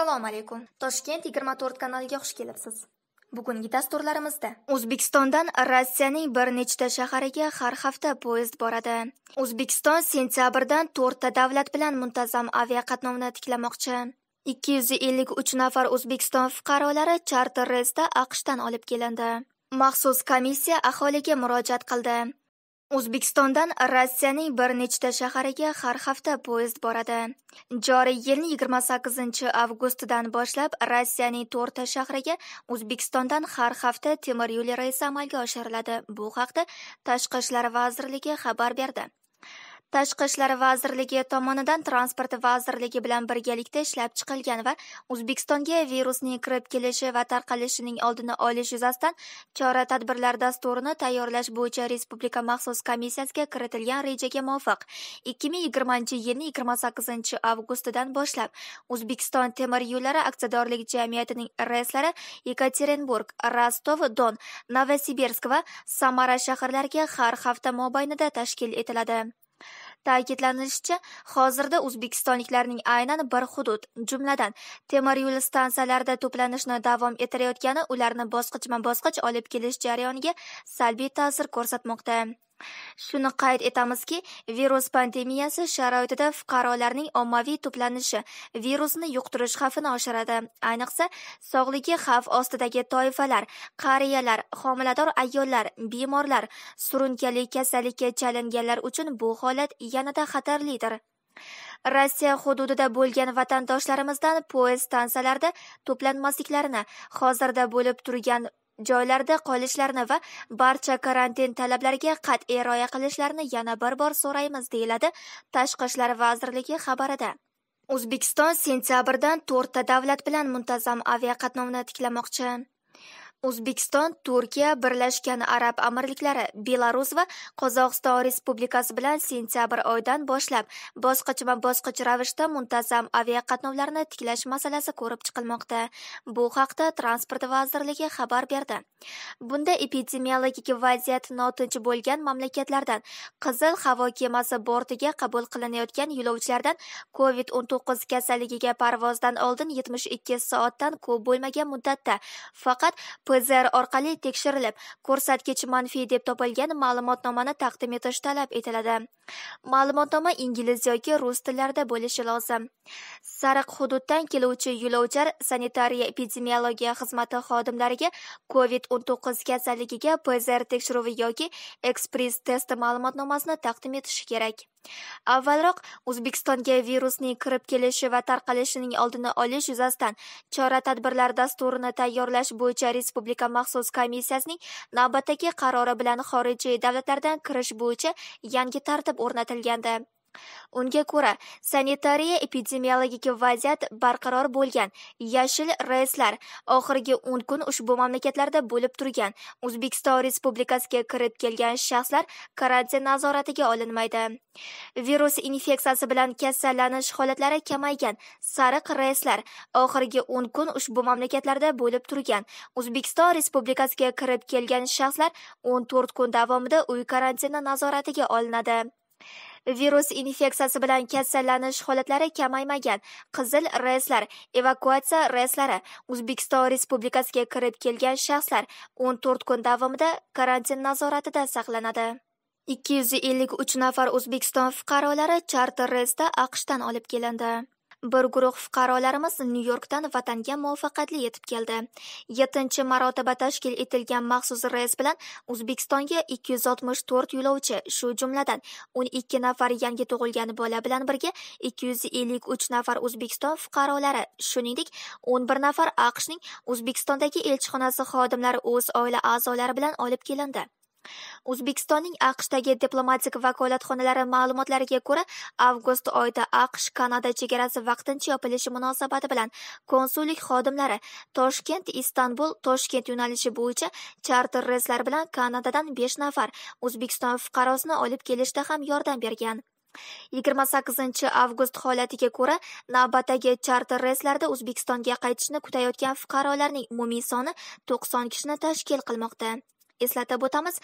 Assalomu alaykum. Toshkent 24 kanaliga xush kelibsiz. Bugungi dasturlarimizda O'zbekistondan Rossiyaning bir nechta shahariga har hafta poyezd boradi. O'zbekiston sentyabrdan 4 ta davlat bilan muntazam aviaqatnovni tiklamoqchi. 253 nafar O'zbekiston fuqarolari charter reysda AQShdan olib kelindi. Maxsus komissiya aholiga murojaat qildi. O'zbekistondan Rossiyaning bir nechta shahariga har hafta poyezd boradi. Joriy yilning 28-avgustidan boshlab Rossiyaning 4 ta shahriga O'zbekistondan har hafta temir yo'l reysi amalga oshiriladi. Bu haqda Tashqi ishlar vazirligi xabar berdi. Tashqi ishlar vazirligi tomonidan Transport vazirligi bilan birgalikda ishlab chiqilgan va O'zbekistonga virusning kirib kelishi va tarqalishining oldini olish yuzasidan chora-tadbirlar dasturini tayyorlash bo'yicha Respublika maxsus komissiyasiga kiritilgan rejaga muvofiq 2020-yilning 28-avgustidan boshlab O'zbekiston temir yo'llari aksiyadorlik jamiyatining reyslari Yekaterinburg, Rostov-Don, Novosibirsk va Samara shaharlariga har hafta mobaynida tashkil etiladi. Ta'kidlanishicha, hozirda o'zbekistonliklarning aynan bir hudud, jumladan temir yo'l stansiyalarida to'planishni davom ettirayotgani ularni bosqichma-bosqich olib kelish jarayoniga salbiy ta'sir ko'rsatmoqda. Shuni qayd etamizki, virus pandemiyasi sharoitida fuqarolarning ommaviy to'planishi virusni yuqtirish xavfini oshiradi. Ayniqsa, sog'ligi xavf ostidagi toifalar, qariyalar, homilador ayollar, bemorlar, surunkali kasallikka chalinganlar uchun bu holat yanada xatarlidir. Rossiya hududida bo'lgan vatandoshlarimizdan poyezd stansiyalarida to'planmasliklarini, hozirda bo'lib turgan joylarda qolishlarini va barcha karantin talablariga qat'iy rioya qilishlarini yana bir bor so'raymiz, deyiladi Tashqi ishlar vazirligi xabarida. O'zbekiston sentyabrdan 4 ta davlat bilan muntazam aviaqatnovni tiklamoqchi. O'zbekiston, Turkiya, Birlashgan Arab Amirliklari, Belarus va Qozog'iston Respublikasi bilan sentyabr oyidan boshlab bosqichma-bosqich ravishda muntazam aviaqatnovlarni tiklash masalasi ko'rib chiqilmoqda. Bu haqda Transport vazirligi xabar berdi. Bunda epidemiologik vaziyat notinch bo'lgan mamlakatlardan Qizil havo kemasi bortiga qabul qilinayotgan yo'lovchilardan COVID-19 kasalligiga parvozdan oldin 72 soatdan ko'p bo'lmagan muddatda faqat PCR orqali tekshirilib, ko'rsatkich manfiy deb topilgan ma'lumotnomani taqdim etish talab etiladi. Ma'lumotnoma ingliz yoki rus tillarida bo'lishi lozim. Sariq hududdan keluvchi yo'lovchilar sanitariya epidemiologiya xizmati xodimlariga COVID-19 kasalligiga PCR tekshiruvi yoki ekspress testi ma'lumotnomasini taqdim etishi kerak. Avvalroq O'zbekistonga virusning kirib kelishi va tarqalishining oldini olish yuzasidan chora-tadbirlar dasturini tayyorlash bo'yicha Respublika maxsus komissiyasining navbatdagi qarori bilan xorijiy davlatlardan kirish bo'yicha yangi tartib o'rnatilgandi. Unga ko'ra, sanitariya epidemiologik vaziyat barqaror bo'lgan yashil reyslar oxirgi 10 kun ushbu mamlakatlarda bo'lib turgan O'zbekiston Respublikasiga kirib kelgan shaxslar karantin nazoratiga olinmaydi. Virus infeksiyasi bilan kasallanish holatlari kamaygan sariq reyslar oxirgi 10 kun ushbu mamlakatlarda bo'lib turgan O'zbekiston Respublikasiga kirib kelgan shaxslar 14 kun davomida uy karantini nazoratiga olinadi. Virus infeksiyasi bilan kasallanish holatlari kamaymagan qizil reyslar, evakuatsiya reyslari O'zbekiston Respublikasiga kirib kelgan shaxslar 14 kun davomida karantin nazoratida saqlanadi. 253 nafar O'zbekiston fuqarolari charter reysda AQShdan olib kelindi. Bir guruh fuqarolarimiz Nyu-Yorkdan vatanga muvaffaqiyatli yetib keldi. 7-marotaba tashkil etilgan maxsus reys bilan O'zbekistonga 264 yo'lovchi, shu jumladan 12 nafar yangi tug'ilgan bola bilan birga 253 nafar O'zbekiston fuqarolari, shuningdek 11 nafar AQShning O'zbekistondagi elchixonasi xodimlari o'z oila a'zolari bilan olib kelindi. O'zbekistonning AQShdagi diplomatik vakolatxonalari ma'lumotlariga ko'ra, avgust oyida AQSh-Kanada chegarasi vaqtincha yopilishi munosabati bilan konsullik xodimlari Toshkent-Istanbul, Toshkent yo'nalishi bo'yicha charter reyslar bilan Kanadadan 5 nafar O'zbekiston fuqarosini olib kelishda ham yordam bergan. 28-avgust holatiga ko'ra, navbatdagi charter reyslarda O'zbekistonga qaytishni kutayotgan fuqarolarning umumiy soni 90 kishini tashkil qilmoqda. eslatib o'tamiz.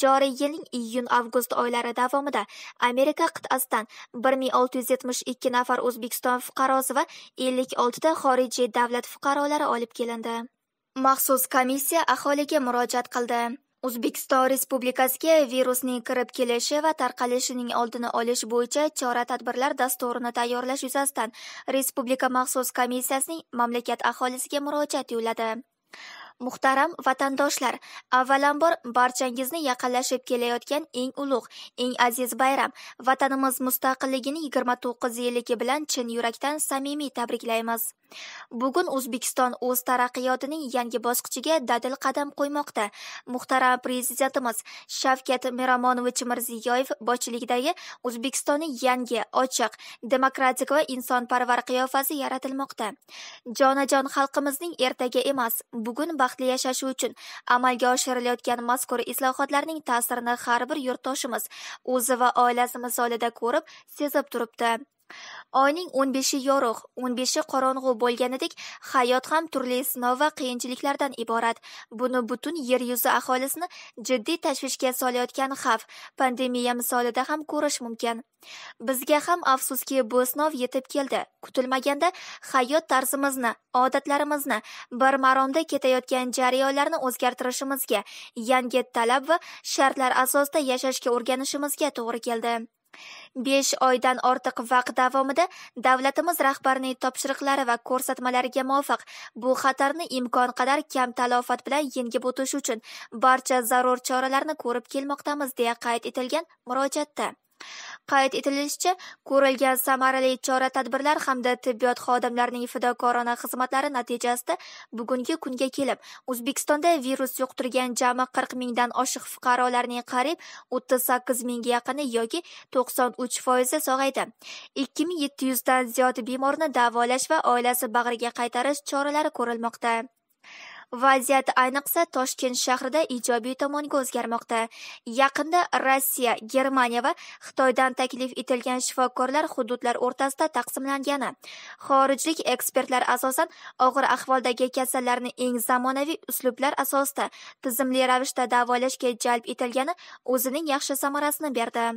Joriy yilning iyun-avgust oylari davomida Amerika qit'asidan 1672 nafar O'zbekiston fuqarosi va 56 ta xorijiy davlat fuqarolari olib kelindi. Maxsus komissiya aholiga murojaat qildi. O'zbekiston Respublikasiga virusning kirib kelishi va tarqalishining oldini olish bo'yicha chora-tadbirlar dasturini tayyorlash yuzasidan Respublika maxsus komissiyasining mamlakat aholisiga murojaat yo'lladi. Muhtaram vatandoshlar, avvalambor barchangizni yaqinlashib kelayotgan eng ulug', eng aziz bayram, vatanimiz mustaqilligining 29 yilligi bilan chin yurakdan samimiy tabriklaymiz. Bugun O'zbekiston o'z taraqqiyotining yangi bosqichiga dadil qadam qo'ymoqda. Muhtaram prezidentimiz Shavkat Miromonovich Mirziyoyev boshchiligidagi O'zbekistonning yangi, ochiq, demokratik va insonparvar qiyofasi yaratilmoqda. Jonajon xalqimizning ertaga emas, bugun baxtli yashashi uchun amalga oshirilayotgan mazkur islohotlarning ta'sirini har bir yurtdoshimiz o'zi va oilasi misolida ko'rib, sezib turibdi. Oyning 15 yorug', 15 qorong'u bo'lganidek, hayot ham turli sinov va qiyinchiliklardan iborat. Buni butun yer yuzi aholisini jiddiy tashvishga solayotgan xavf, pandemiya misolida ham ko'rish mumkin. Bizga ham afsuski bu sinov yetib keldi. Kutilmaganda hayot tarzimizni, odatlarimizni, bir maromda ketayotgan jarayonlarni o'zgartirishimizga, yangi talab va shartlar asosida yashashga o'rganishimizga to'g'ri keldi. 5 oydan ortiq vaqt davomida davlatimiz rahbarining topshiriqlari va ko'rsatmalariga muvofiq bu xatarni imkon qadar kam talofat bilan yengib o'tish uchun barcha zarur choralarni ko'rib kelmoqdamiz deya qayd etilgan murojaatda. Qayd etilishicha, ko'rilgan samarali chora-tadbirlar hamda tibbiyot xodimlarining fidokorona xizmatlari natijasida bugungi kunga kelib, O'zbekistonda virus yuqtirgan jami 40 mingdan oshiq fuqarolarning qariyb 38 mingga yaqini yoki 93% sog'aydi. 2700 dan ziyod bemorni davolash va oilasi bag'riga qaytarish choralari ko'rilmoqda. Vaziyat ayniqsa Toshkent shahrida ijobiy tomonga o'zgarmoqda. Yaqinda Rossiya, Germaniya va Xitoydan taklif etilgan shifokorlar hududlar o'rtasida taqsimlangani, xorijlik ekspertlar asosan og'ir ahvoldagi kasallarni eng zamonaviy uslublar asosida tizimli ravishda davolashga jalb etilgani o'zining yaxshi samarasini berdi.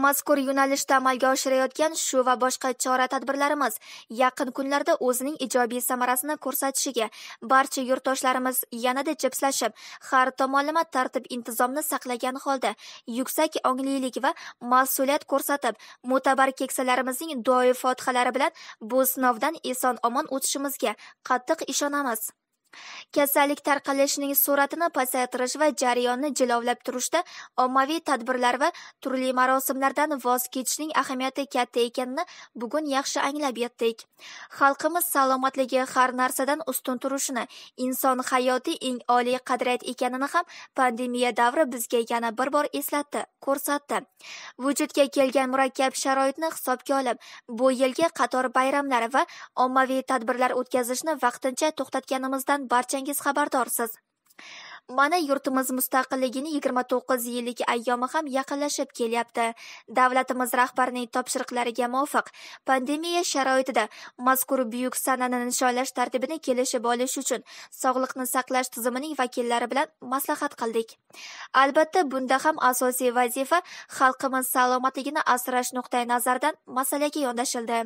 Mazkur yo'nalishda amalga oshirayotgan shu va boshqa chora-tadbirlarimiz yaqin kunlarda o'zining ijobiy samarasini ko'rsatishiga barcha yurtdoshlarimiz yanada jipslashib, har tomonlama tartib-intizomni saqlagan holda yuksak onglilik va mas'uliyat ko'rsatib, mo'tabar keksalarimizning duoyi fotihalari bilan bu sinovdan eson-omon o'tishimizga qattiq ishonamiz. Kasallik tarqalishining sur'atini pasaytirish va jarayonni jilovlab turishda ommaviy tadbirlar va turli marosimlardan voz kechishning ahamiyati katta ekanini bugun yaxshi anglab yetdik. Xalqimiz salomatligi har narsadan ustun turishini, inson hayoti eng oliy qadriyat ekanini ham pandemiya davri bizga yana bir bor eslatdi, ko'rsatdi. Vujudga kelgan murakkab sharoitni hisobga olib, bu yilgi qator bayramlar va ommaviy tadbirlar o'tkazishni vaqtincha to'xtatganimizdan barchangiz xabardorsiz. Mana yurtimiz mustaqilligining 29 yillik ayyomi ham yaqinlashib kelyapti. Davlatimiz rahbarining topshiriqlariga muvofiq pandemiya sharoitida mazkur buyuk sanani nishonlash tartibini kelishib olish uchun sog'liqni saqlash tizimining vakillari bilan maslahat qildik. Albatta, bunda ham asosiy vazifa xalqimiz salomatligini asrash nuqtai nazaridan masalaga yondashildi.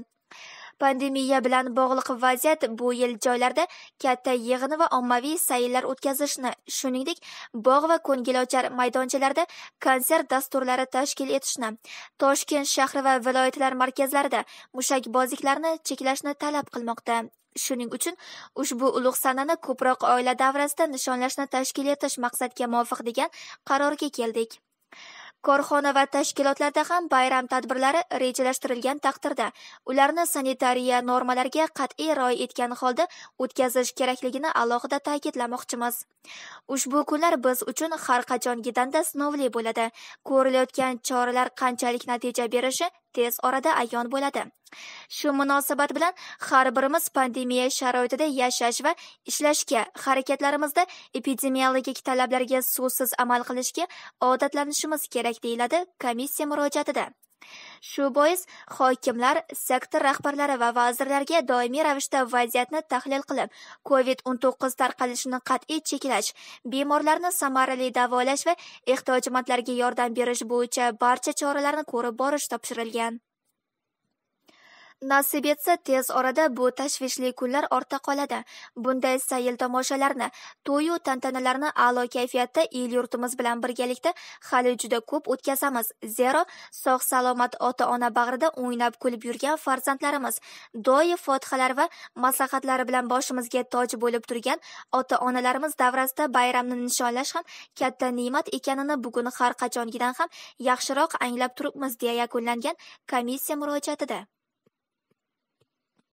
Pandemiya bilan bog'liq vaziyat bu yil joylarda katta yig'in va ommaviy sayllar o'tkazishni, shuningdek, bog' va ko'ngilochar maydonchalarda konsert dasturlari tashkil etishni, Toshkent shahri va viloyatlar markazlarida mushakbozliklarni cheklashni talab qilmoqda. Shuning uchun ushbu ulug' sanani ko'proq oila davrasida nishonlashni tashkil etish maqsadga muvofiq degan qarorga keldik. Korxona va tashkilotlarda ham bayram tadbirlari rejalashtirilgan taqdirda ularni sanitariya normalariga qat'iy rioya etgan holda o'tkazish kerakligini alohida ta'kidlamoqchimiz. Ushbu kunlar biz uchun har qachongidanda sinovli bo'ladi. Ko'rilayotgan choralar qanchalik natija berishi tez orada ayon bo'ladi. Shu munosabat bilan har birimiz pandemiya sharoitida yashash va ishlashga, harakatlarimizda epidemiologik talablarga so'zsiz amal qilishga odatlanishimiz kerak deyiladi komissiya murojaatida. Shu bois hokimlar, sektor rahbarlari va vazirlarga doimiy ravishda vaziyatni tahlil qilib, COVID-19 tarqalishini qat'iy cheklash, bemorlarni samarali davolash va ehtiyojmandlarga yordam berish bo'yicha barcha choralarni ko'rib borish topshirilgan. Nasib etsa, tez orada bu tashvishli kunlar ortda qoladi. Bunday sayil tomoshalarni, to'y-u tantanalarni a'lo kayfiyatda el-yurtimiz bilan birgalikda hali juda ko'p o'tkazamiz. Zero, sog'-salomat ota-ona bag'rida o'ynab kulib yurgan farzandlarimiz, doim fotihalar va maslahatlari bilan boshimizga toj bo'lib turgan ota-onalarimiz davrasida bayramni nishonlash ham katta ne'mat ekanini bugun har qachongidan ham yaxshiroq anglab turibmiz, deya yakunlangan komissiya murojaatida.